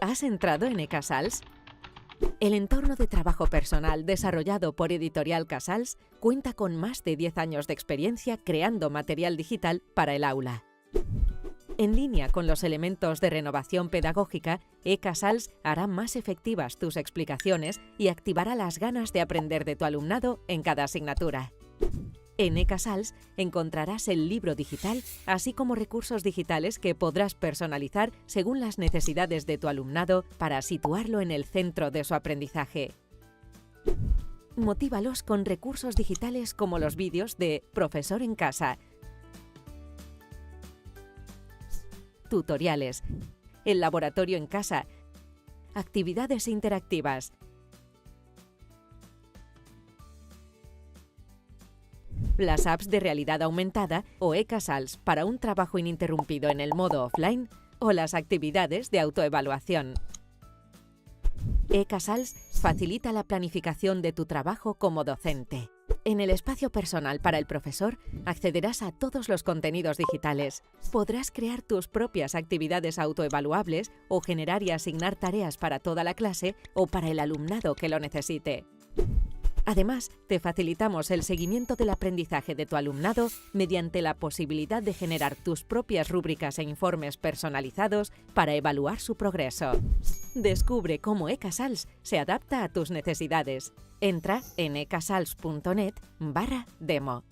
¿Has entrado en eCasals? El entorno de trabajo personal desarrollado por Editorial Casals cuenta con más de 10 años de experiencia creando material digital para el aula. En línea con los elementos de renovación pedagógica, eCasals hará más efectivas tus explicaciones y activará las ganas de aprender de tu alumnado en cada asignatura. En eCasals encontrarás el libro digital, así como recursos digitales que podrás personalizar según las necesidades de tu alumnado para situarlo en el centro de su aprendizaje. Motívalos con recursos digitales como los vídeos de Profesor en Casa, tutoriales, el laboratorio en casa, actividades interactivas. Las apps de realidad aumentada o eCasals para un trabajo ininterrumpido en el modo offline o las actividades de autoevaluación. eCasals facilita la planificación de tu trabajo como docente. En el espacio personal para el profesor accederás a todos los contenidos digitales. Podrás crear tus propias actividades autoevaluables o generar y asignar tareas para toda la clase o para el alumnado que lo necesite. Además, te facilitamos el seguimiento del aprendizaje de tu alumnado mediante la posibilidad de generar tus propias rúbricas e informes personalizados para evaluar su progreso. Descubre cómo eCasals se adapta a tus necesidades. Entra en ecasals.net/demo.